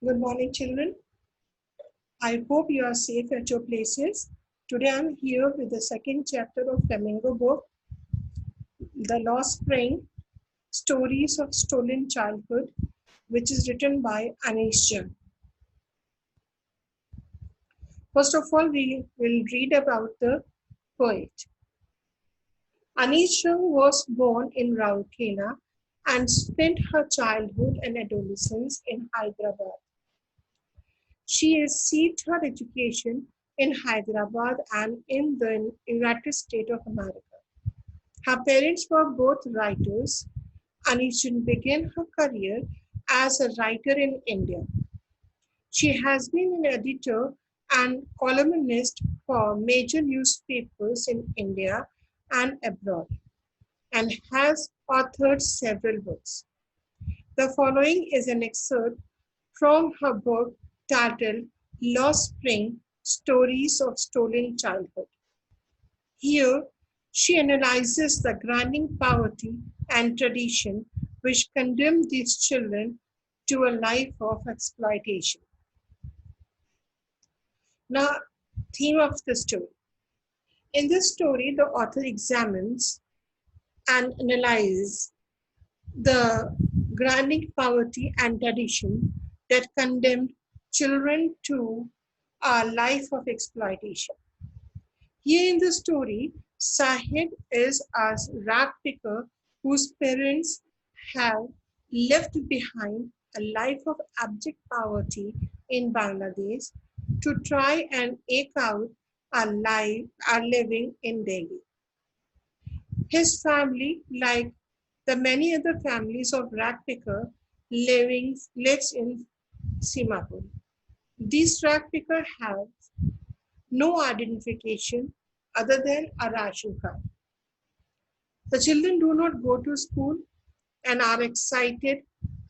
Good morning, children. I hope you are safe at your places. Today I'm here with the second chapter of Flamingo book, The Lost Spring, Stories of Stolen Childhood, which is written by Anish Jan. First of all, we will read about the poet. Anish Jan was born in Raurkela and spent her childhood and adolescence in Hyderabad. She received her education in Hyderabad and in the United States of America. Her parents were both writers. Anishin began her career as a writer in India. She has been an editor and columnist for major newspapers in India and abroad and has authored several books. The following is an excerpt from her book titled Lost Spring Stories of Stolen Childhood. Here, she analyzes the grinding poverty and tradition which condemn these children to a life of exploitation. Now, theme of the story. In this story, the author examines and analyzes the grinding poverty and tradition that condemned children to a life of exploitation. Here in the story, Sahid is a rag picker whose parents have left behind a life of abject poverty in Bangladesh to try and eke out a living in Delhi. His family, like the many other families of rag picker, lives in Simapur. These rag pickers have no identification other than a ration card. The children do not go to school and are excited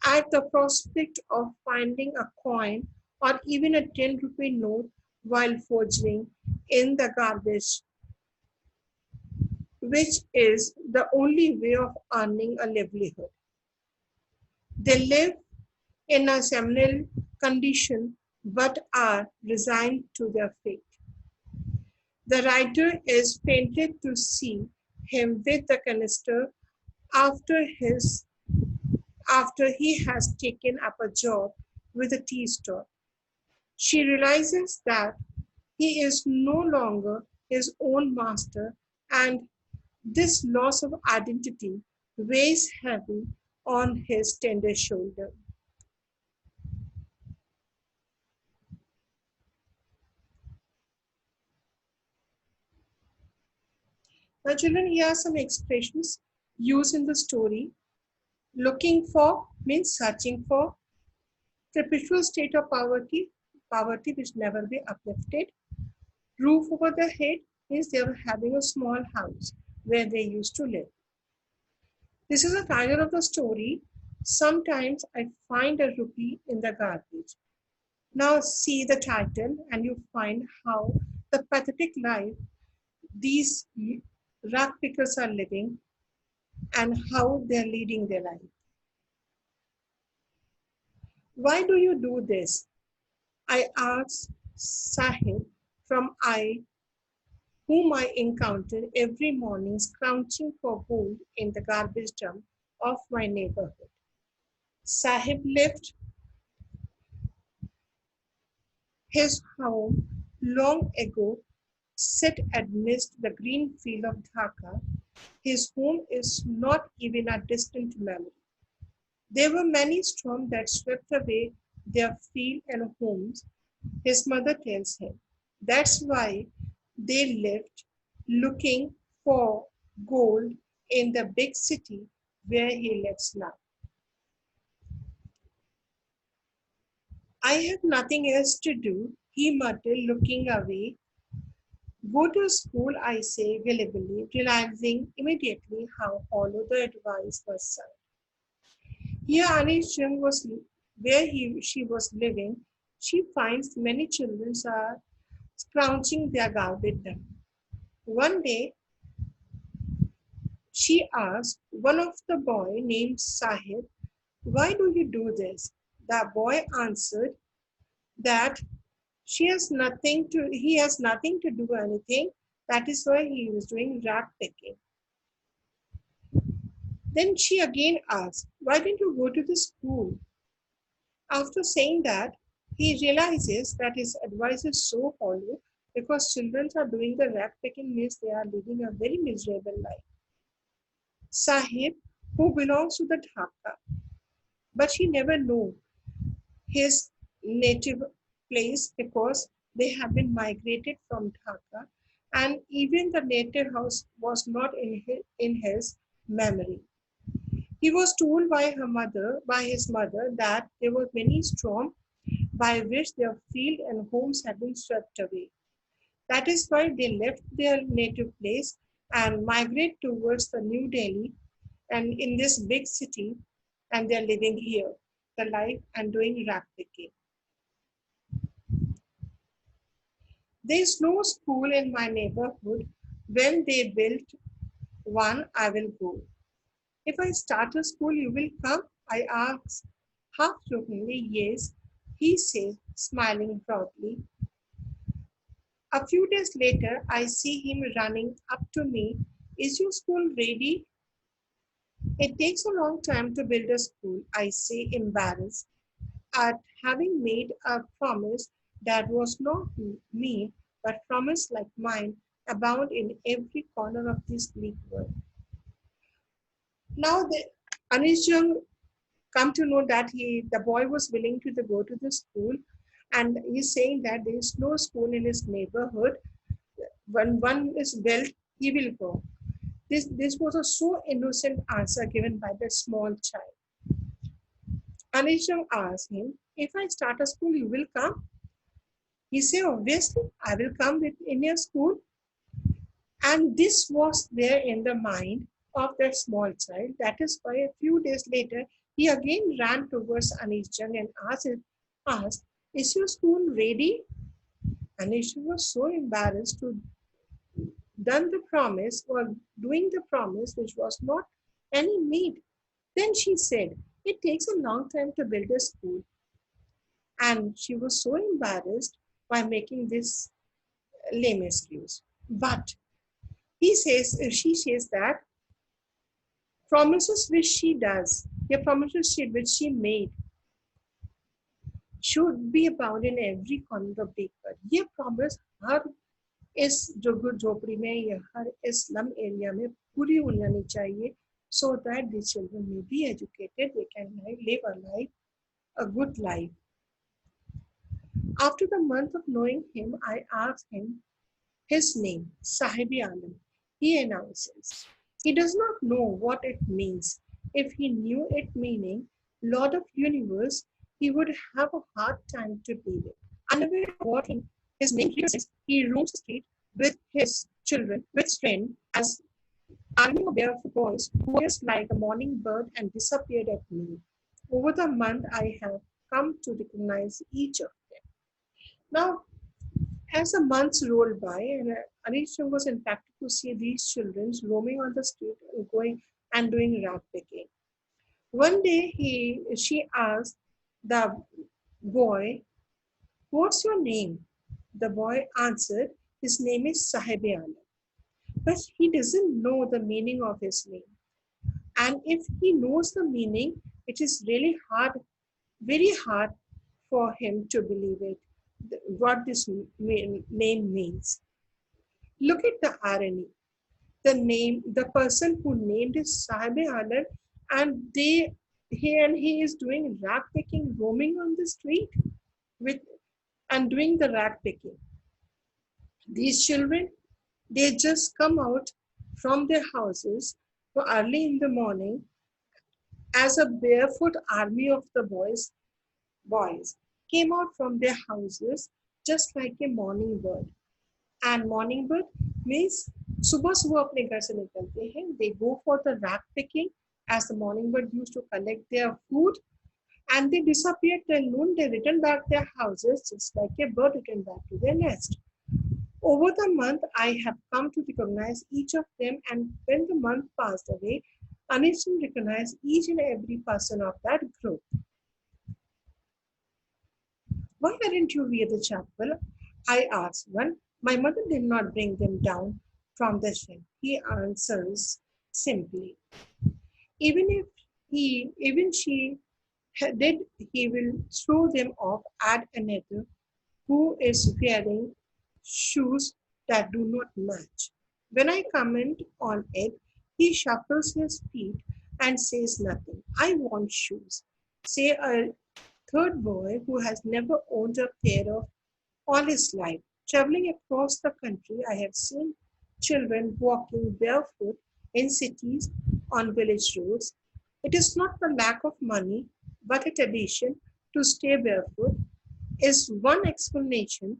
at the prospect of finding a coin or even a 10 rupee note while foraging in the garbage, which is the only way of earning a livelihood. They live in a seminal condition but are resigned to their fate. The writer is painted to see him with the canister after he has taken up a job with a tea store. She realizes that he is no longer his own master, and this loss of identity weighs heavy on his tender shoulder. Now, children, here are some expressions used in the story. Looking for means searching for. Perpetual state of poverty which never be uplifted. Roof over their head means they were having a small house where they used to live. This is the title of the story. Sometimes I find a rupee in the garbage. Now see the title and you find how the pathetic life these rag pickers are living and how they're leading their life. Why do you do this? I asked Sahib from whom I encountered every morning scrounging for gold in the garbage dump of my neighborhood. Sahib left his home long ago, set amidst the green field of Dhaka. His home is not even a distant memory. There were many storms that swept away their field and homes, his mother tells him. That's why they left looking for gold in the big city where he lives now. I have nothing else to do, he muttered, looking away. Go to school, I say gleefully, realizing immediately how hollow the advice was sound. Here, Anisham was where she was living. She finds many children are scrounging their garbage dump. One day, she asked one of the boy named Sahib, "Why do you do this?" The boy answered that he has nothing to do anything. That is why he was doing rat picking. Then she again asked, why didn't you go to the school? After saying that, he realizes that his advice is so hollow because children are doing the rat picking means they are living a very miserable life. Sahib, who belongs to the Dhaka, but he never knew his native place because they have been migrated from Dhaka, and even the native house was not in his memory. He was told by his mother, that there were many storms by which their field and homes had been swept away. That is why they left their native place and migrate towards the New Delhi and in this big city, and they're living here, the life and doing rat picking. There's no school in my neighborhood. When they built one, I will go. If I start a school, you will come? I asked. Half jokingly, yes, he said, smiling proudly. A few days later, I see him running up to me. Is your school ready? It takes a long time to build a school, I say, embarrassed at having made a promise that was not me, but promise like mine abound in every corner of this bleak world. Now, Anish Jung come to know that the boy was willing to go to the school, and he's saying that there is no school in his neighborhood. When one is built, he will go. This was a so innocent answer given by the small child. Anisham asked him, if I start a school, you will come? He said, obviously, I will come in your school. And this was there in the mind of that small child. That is why a few days later, he again ran towards Anisham and asked, is your school ready? Anisham was so embarrassed to done the promise or doing the promise which was not any meat. Then she said, it takes a long time to build a school. And she was so embarrassed by making this lame excuse. But she says that promises which she does, the promises which she made, should be abound in every corner of the earth. ये promise हर इस झोपड़ी में या हर इस slum area में पूरी होनी चाहिए, so that the children may be educated, they can live a good life. After the month of knowing him, I asked him his name, Sahibi Alam. He announces. He does not know what it means. If he knew its meaning, Lord of Universe, he would have a hard time to believe it. Unaware of what his name represents, he roams the street with his children, with friends, as army of barefoot boys, who is like a morning bird and disappeared at noon. Over the month, I have come to recognize each of them. Now, as the months rolled by, and Anisha was impacted to see these children roaming on the street and going and doing rat picking. One day, she asked the boy, "What's your name?" The boy answered, "His name is Sahib Alam." But he doesn't know the meaning of his name. And if he knows the meaning, it is really hard, very hard for him to believe it, what this name means. Look at the irony. The person who named is Sahib Alam, and he is doing rat picking, roaming on the street with and doing the rat picking. These children, they just come out from their houses early in the morning as a barefoot army of the boys came out from their houses just like a morning bird. And morning bird means सुबह सुबह अपने घर से निकलते हैं. They go for the rat picking as the morning bird used to collect their food, and they disappear till noon. They return back their houses just like a bird return back to their nest. Over the month, I have come to recognize each of them, and when the month passed away, Anisha recognized each and every person of that group. Why aren't you wear the chapel? I asked one. My mother did not bring them down from the shelf. He answers simply. Even if even she did, he will throw them off at another who is wearing shoes that do not match. When I comment on it, he shuffles his feet and says nothing. I want shoes. Say a third boy who has never owned a pair of all his life. Traveling across the country, I have seen children walking barefoot in cities on village roads. It is not the lack of money, but a tradition to stay barefoot is one explanation.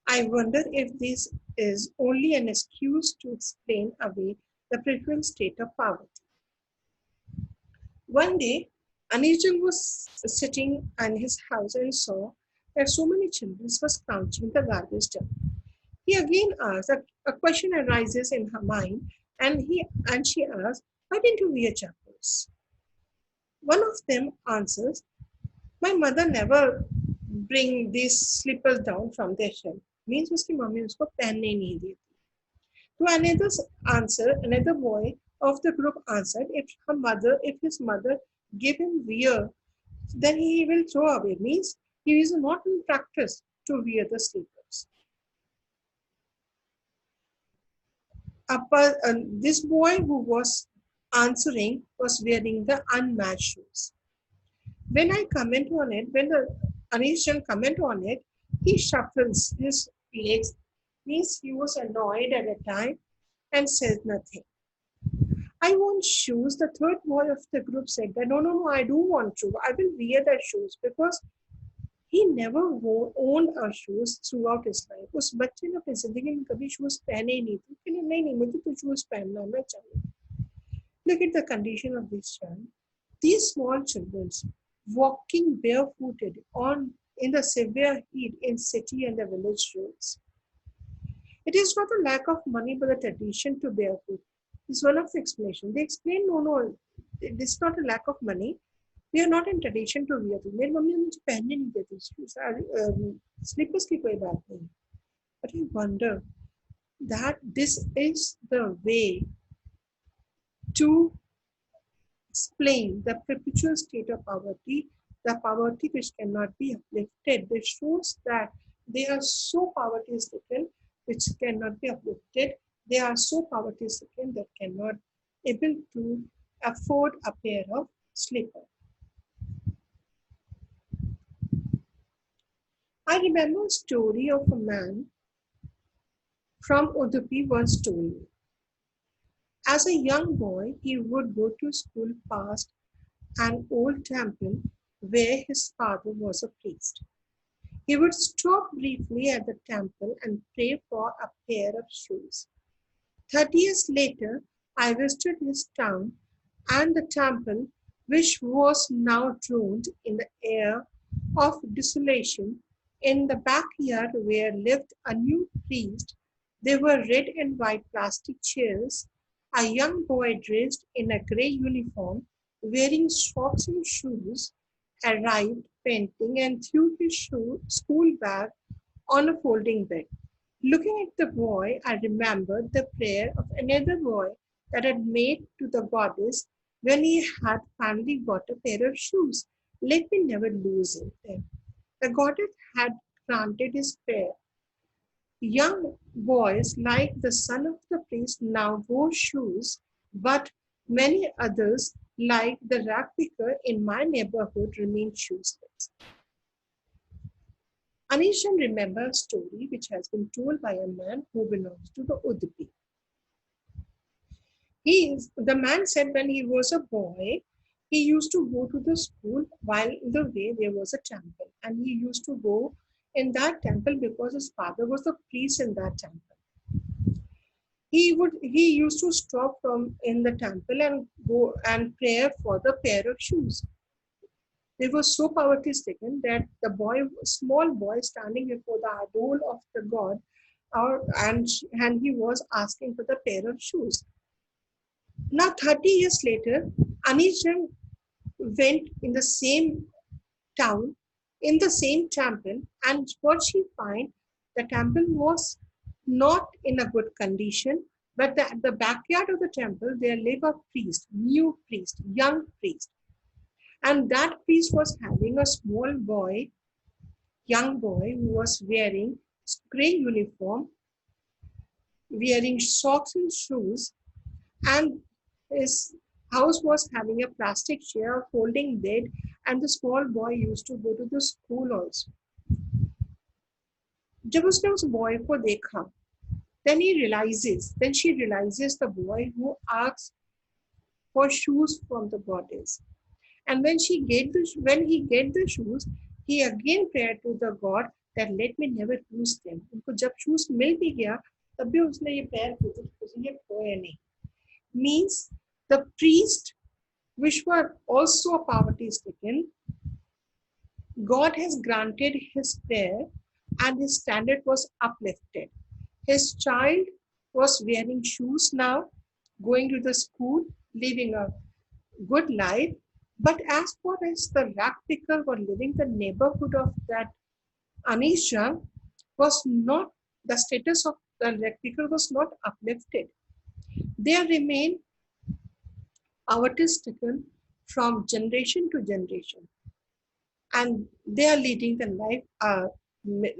I wonder if this is only an excuse to explain away the previous state of poverty. One day, Anijal was sitting in his house and saw that so many children were crouching the garbage dump. He again asked, a question arises in her mind, and she asked, "Why didn't you wear chappals?" One of them answers, "My mother never bring these slippers down from their shelf." Means उसकी mummy उसको पहनने ही नहीं देती. To another's answer, another boy of the group answered, if his mother gave him wear, then he will throw away. Means he is not in practice to wear the slippers. This boy who was answering was wearing the unmatched shoes. When I comment on it, when the Anishan comment on it, he shuffles his legs. Means he was annoyed at a time and says nothing. I want shoes. The third boy of the group said that no, I do want shoes. I will wear that shoes because he never owned a shoes throughout his life. उस बच्चे ने अपनी जिंदगी में कभी shoes पहने ही नहीं थे. कहने नहीं मुझे तो शूज पहनना मैं चाहिए. Look at the condition of this child. These small children walking barefooted on in the severe heat in city and the village roads. It is not a lack of money, but a tradition to barefoot. It's one of the explanations. They explain, no, it's not a lack of money. We are not in tradition to wear them. मेरी mummy मुझे पहनने नहीं देती slippers की कोई बात नहीं. But I wonder that this is the way to explain the perpetual state of poverty, the poverty which cannot be uplifted. This shows that they are so poverty stricken which cannot be uplifted. They are so poverty stricken that cannot able to afford a pair of slippers. I remember a story of a man from Udupi once told me. As a young boy, he would go to school past an old temple where his father was a priest. He would stop briefly at the temple and pray for a pair of shoes. 30 years later, I visited his town and the temple, which was now drowned in the air of desolation. In the backyard where lived a new priest, there were red and white plastic chairs. A young boy dressed in a grey uniform, wearing socks and shoes, arrived panting and threw his school bag on a folding bed. Looking at the boy, I remembered the prayer of another boy that had made to the goddess when he had finally got a pair of shoes. Let me never lose it. The goddess had granted his prayer. Young boys like the son of the priest now wore shoes, but many others, like the rag picker in my neighborhood, remained shoeless. Anishan remembers a story which has been told by a man who belongs to the Udupi. The man said when he was a boy, he used to go to the school while in the way there was a temple, and he used to go in that temple because his father was a priest in that temple. He used to stop from in the temple and go and pray for the pair of shoes. They were so poverty stricken that the small boy standing before the idol of the god, and he was asking for the pair of shoes. Now 30 years later, Anish went in the same town in the same temple, and what she find, the temple was not in a good condition, but at the backyard of the temple there lived a priest, new priest, young priest, and that priest was having a small boy, young boy, who was wearing gray uniform, wearing socks and shoes, and his house was having a plastic chair, a folding bed, and the small boy used to go to the school also. जब उसने उस boy को देखा, then she realizes the boy who asks for shoes from the goddess. And when he get the shoes, he again prayed to the god that let me never lose them. उनको जब shoes मिल भी गया, तब भी उसने ये पैर पूछे कि मुझे ये खोए नहीं. Means the priest, which were also poverty stricken, God has granted his prayer and his standard was uplifted. His child was wearing shoes now, going to the school, living a good life. But as far as the rag picker were living the neighborhood of that Anisha was not, the status of the rag picker was not uplifted. They remain poverty stricken from generation to generation, and they are leading the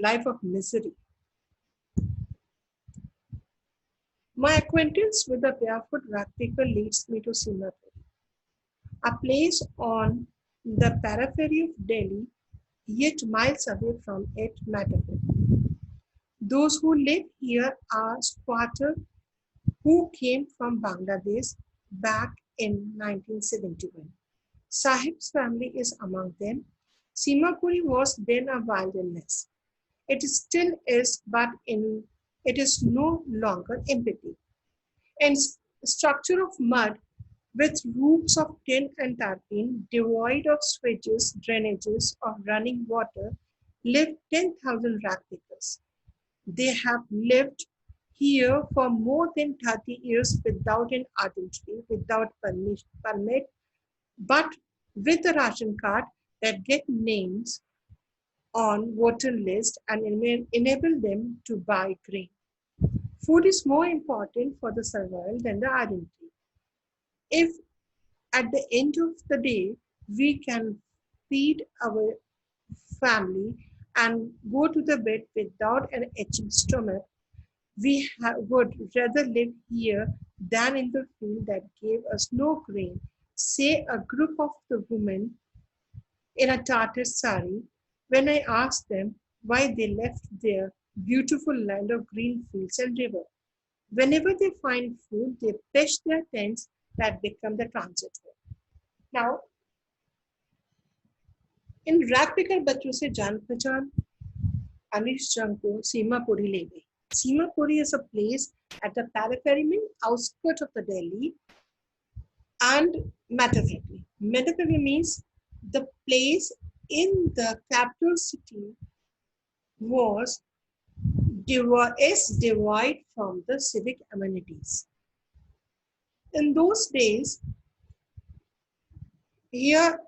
life of misery. My acquaintance with the barefoot rag picker leads me to Singapore, a place on the periphery of Delhi, yet miles away from it metaphorically. Those who live here are squatters who came from Bangladesh back in 1971. Sahib's family is among them. Simapuri was then a wilderness. It still is, but it is no longer empty. And structure of mud with roofs of tin and tarpaulin, devoid of switches, drainages, or running water, live 10,000 rag pickers. They have lived here for more than 30 years without an identity, without permit, but with a ration card that get names on voter list and enable them to buy grain. Food is more important for the survival than the identity. If at the end of the day we can feed our family and go to the bed without an itching stomach, we would rather live here than in the field that gave us no grain. Say a group of the women in a Tartar sari, when I asked them why they left their beautiful land of green fields and river. Whenever they find food, they pitch their tents that become the transit way. Now, in rag picker बच्चों से जान पहचान अनिश जंग को सीमापुरी ले गई. Simapuri is a place at the periphery, outskirts of the Delhi, and metaphorically. Metaphorically means the place in the capital city was devoid from the civic amenities. In those days, here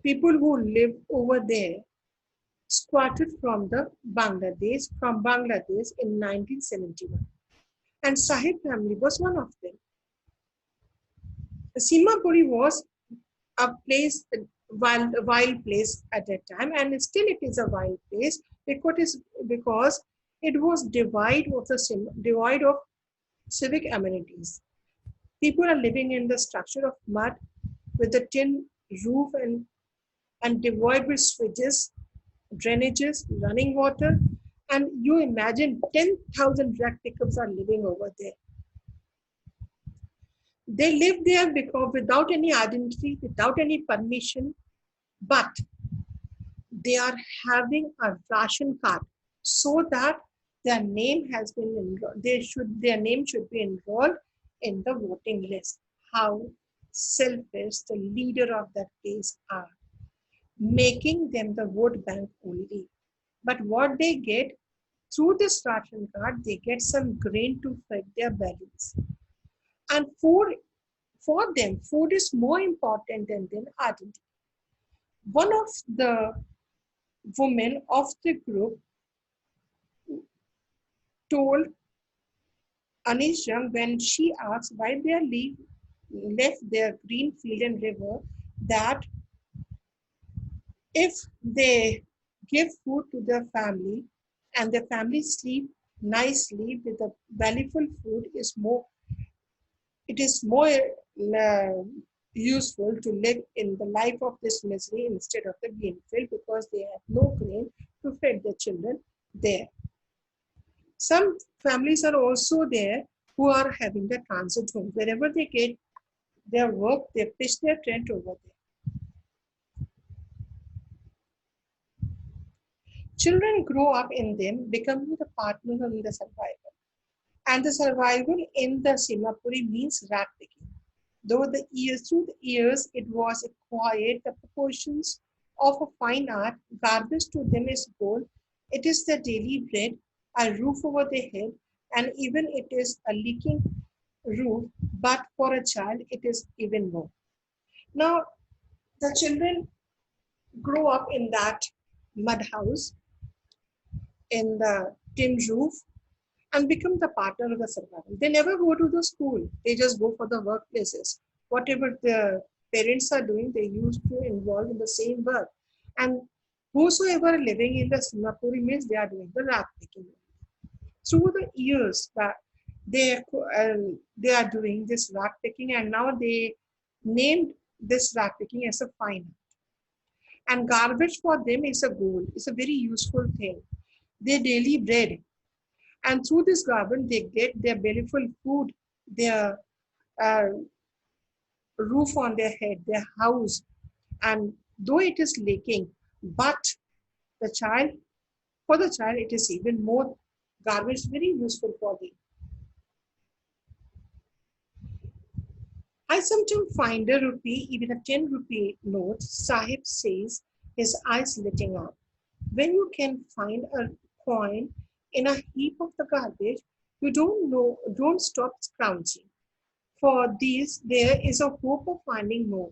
people who lived over there squatted from Bangladesh in 1971, and Sahib family was one of them. Simapuri was a place, a wild place at that time, and still it is a wild place because it was devoid of civic amenities. People are living in the structure of mud with a tin roof and devoid with switches, drainages, running water, and you imagine 10,000 rag pickers are living over there. They live there because without any identity, without any permission, but they are having a ration card so that their name has been enrolled. Their name should be enrolled in the voting list. How selfish the leader of that place are, making them the vote bank only. But what they get through this ration card, they get some grain to feed their bellies. And for them, food is more important than identity. One of the woman of the group told Anish Young when she asked why they left their green field and river that if they give food to their family and their family sleep nicely with a valuable food it is more uh, useful to live in the life of this misery instead of the green field because they have no grain to feed their children there. Some families are also there who are having the transit home. Wherever they get their work, they pitch their tent over there. Children grow up in them, becoming the partners in the survival. And the survival in the Simapuri means rat picking. Through the years, it was acquired the proportions of a fine art. Garbage to them is gold. It is their daily bread, a roof over their head, and even it is a leaking roof. But for a child, it is even more. Now, the children grow up in that mud house, in the tin roof, and become the partner of the survival. They never go to the school. They just go for the workplaces. Whatever the parents are doing, they used to involve in the same work. And whosoever living in the Singapore means they are doing the rat picking. Through the years that they are doing this rat picking, and now they named this rat picking as a fine. And garbage for them is a goal. It's a very useful thing. Their daily bread, and through this garden they get their bellyful food, their uh, roof on their head, their house, and though it is leaking, but the child for the child it is even more garbage, very useful for them. I sometimes find a rupee, even a 10 rupee note, Sahib says, his eyes lighting up. When you can find a coin in a heap of the garbage, you don't stop scrounging. For these, there is a hope of finding more.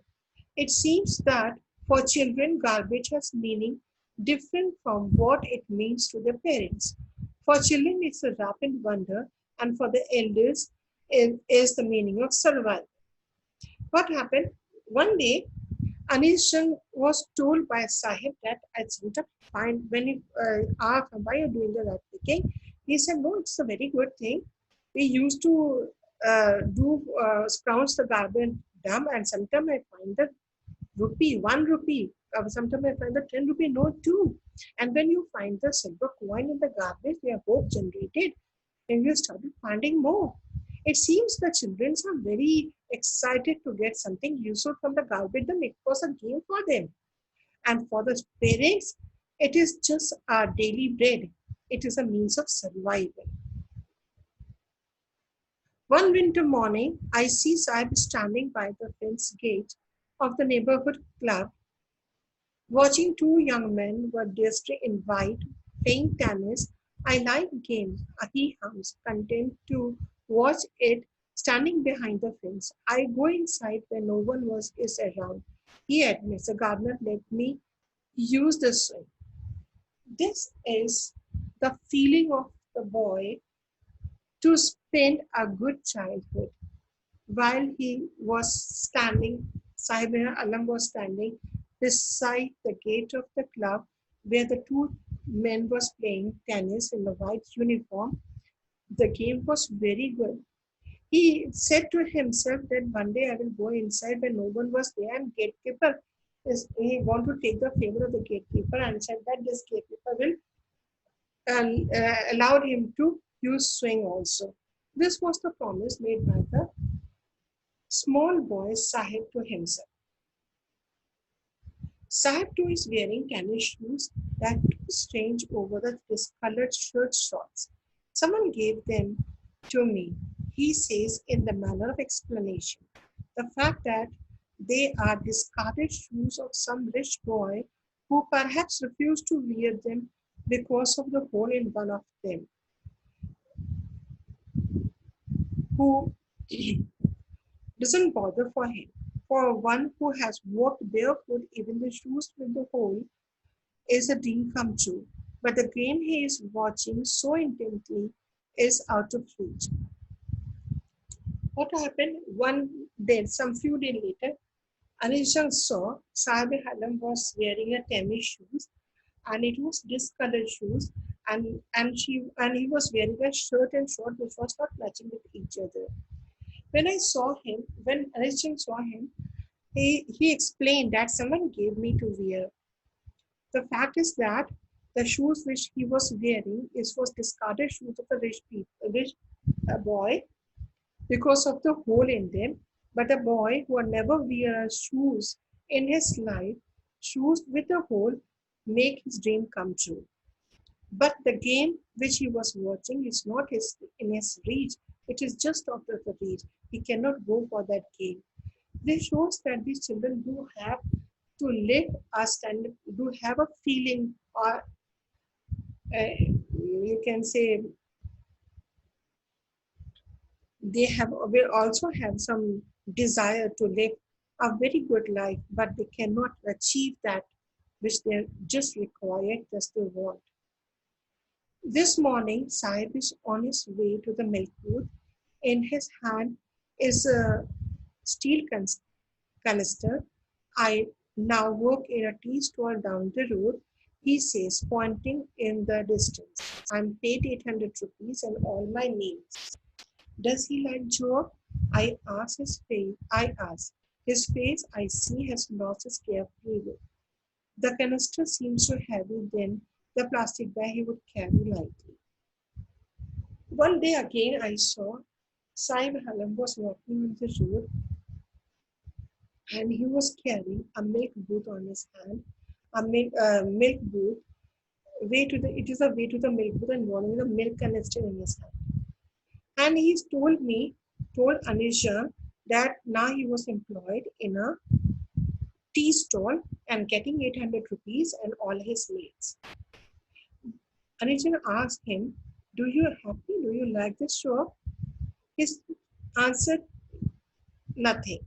It seems that for children, garbage has meaning different from what it means to their parents. For children, it's a rapid wonder, and for the elders, it is the meaning of survival. What happened? One day, Anishan was told by Sahib that at some time find when he asked why you're doing the rat picking, he said, no, it's a very good thing. We used to do scrounge the garbage dump, and sometimes I find the rupee, 1 rupee. Sometimes I find the 10 rupee note too. And when you find the silver coin in the garbage, their hope generated, and you started finding more. It seems the children are very excited to get something useful from the garbage. Then it was a game for them. And for the parents, it is just our daily bread. It is a means of survival. One winter morning, I see Saib standing by the fence gate of the neighborhood club, watching two young men were dressed in white, playing tennis. I like games, he hums, content to watch it standing behind the fence. I go inside when no one is around. He admits the gardener let me use the swing. This is the feeling of the boy to spend a good childhood. While he was standing, Sahibina Alam was standing beside the gate of the club where the two men was playing tennis in the white uniform. The game was very good. He said to himself that one day I will go inside when no one was there, and gatekeeper he want to take the favor of the gatekeeper and said that this gatekeeper will allow him to use swing also. This was the promise made by the small boy Sahib to himself. Sahib too is wearing tennis shoes that too strange over the discolored shirt shorts. Someone gave them to me, he says in the manner of explanation. The fact that they are discarded shoes of some rich boy who perhaps refused to wear them because of the hole in one of them, who doesn't bother for him. For one who has walked barefoot, even the shoes with the hole is a dream come true, but the game he is watching so intently is out of reach. What happened? One day, some few days later, Anishang saw Sahib Halam was wearing a Tamil shoes, and it was discolored shoes, and he was wearing a shirt and short which was not matching with each other. When Anishang saw him, he explained that someone gave me to wear. The fact is that the shoes which he was wearing was discarded shoes of a rich boy because of the hole in them. But a boy who had never wear shoes in his life, shoes with a hole, make his dream come true. But the game which he was watching is not in his reach. It is just out of the reach. He cannot go for that game. This shows that these children do have to live a standard, do have a feeling, or you can say they have will also have some desire to live a very good life, but they cannot achieve that which they just require, just they want. This morning, Sahib is on his way to the milk booth. In his hand is a steel canister. I now work in a tea stall down the road, he says, pointing in the distance. I'm paid 800 rupees and all my meals. Does he like job? I ask. His face, I see, has lost his carefree look. The canister seems so heavy than the plastic bag he would carry lightly. One day again I saw Saib Halam was walking on the road and he was carrying a milk booth on his hand, milk booth way to the it is a way to the milk booth and holding the milk canister in his hand. And told Anisha that now he was employed in a tea stall and getting 800 rupees and all his mates. Anisha asked him, "Do you happy? Do you like this job?" His answered nothing.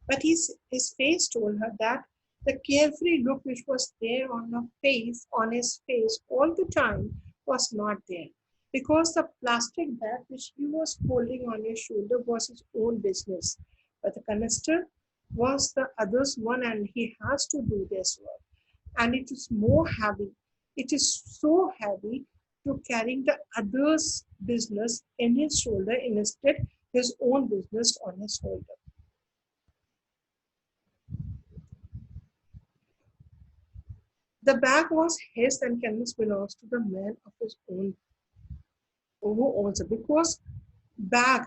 But his face told her that the carefree look which was there on his face all the time was not there. Because the plastic bag which he was holding on his shoulder was his own business. But the canister was the other's one and he has to do this work. And it is more heavy. It is so heavy to carrying the other's business in his shoulder instead his own business on his shoulder. The bag was his and canvas belongs to the man of his own who owns it because bag,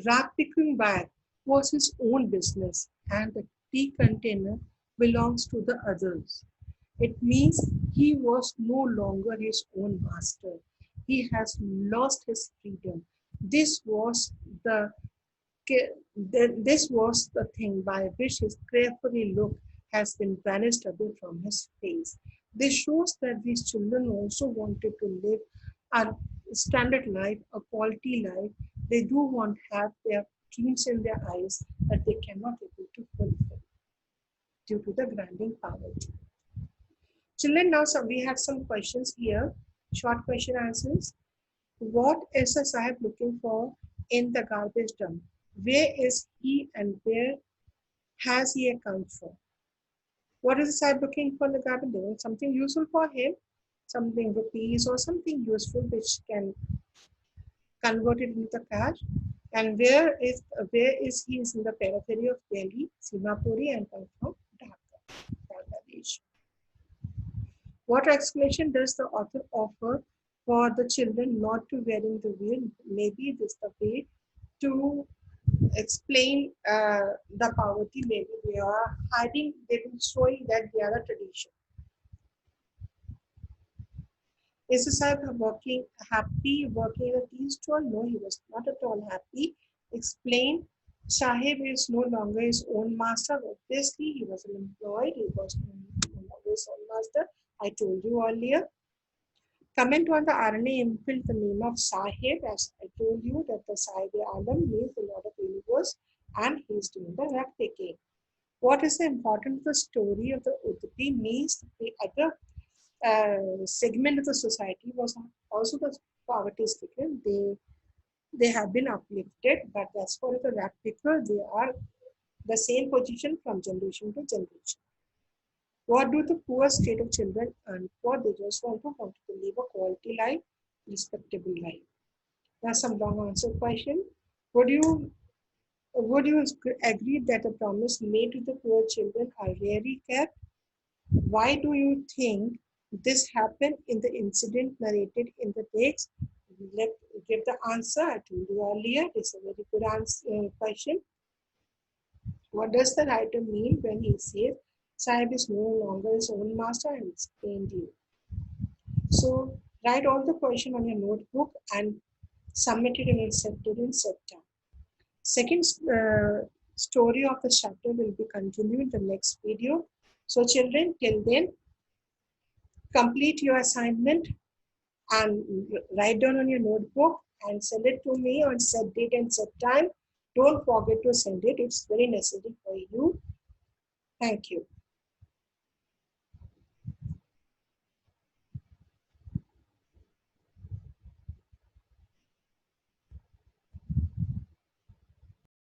rag picking bag was his own business and the tea container belongs to the others. It means he was no longer his own master. He has lost his freedom. This was the this was the thing by which his carefully look has been vanished away from his face. This shows that these children also wanted to live a standard life, a quality life. They do want to have their dreams in their eyes that they cannot able to fulfill due to the grinding poverty. Children, now we have some questions here, short question answers. What is the Sahib looking for in the garbage dump? Where is he and where has he come from? What is the Sahib looking for in the garbage dump? Something useful for him, something rupees or something useful which can convert it into cash. And where is he is in the periphery of Delhi, Simapuri and come from Dhaka, Bangladesh. What explanation does the author offer for the children not to wearing the veil? Maybe this is the way to explain the poverty. Maybe they are hiding, they will showing that they are a tradition. Is the Sahib happy working in a tea stall? No, he was not at all happy. Explain, Sahib is no longer his own master. Obviously, he was an employee, he was no longer his own master. I told you earlier. Comment on the RNA imprint the name of Sahib. As I told you that the Sahib Alam means the Lord of the Universe and he is doing the rag picking. What is the importance of the story of the Udpi means the other segment of the society was also the poverty stricken. They have been uplifted, but as far as the rap people, they are the same position from generation to generation. What do the poor state of children earn for? They just want to live a quality life, respectable life. That's some long answer question. Would you would you agree that the promise made to the poor children are rarely kept? Why do you think this happened in the incident narrated in the text? Let give the answer. I told you earlier. It's a very good answer, question. What does the writer mean when he says Sahib is no longer his own master and explained you? So write all the question on your notebook and submit it and accept it in set time. Second story of the chapter will be continued in the next video. So children, till then, complete your assignment and write down on your notebook and send it to me on set date and set time. Don't forget to send it. It's very necessary for you. Thank you.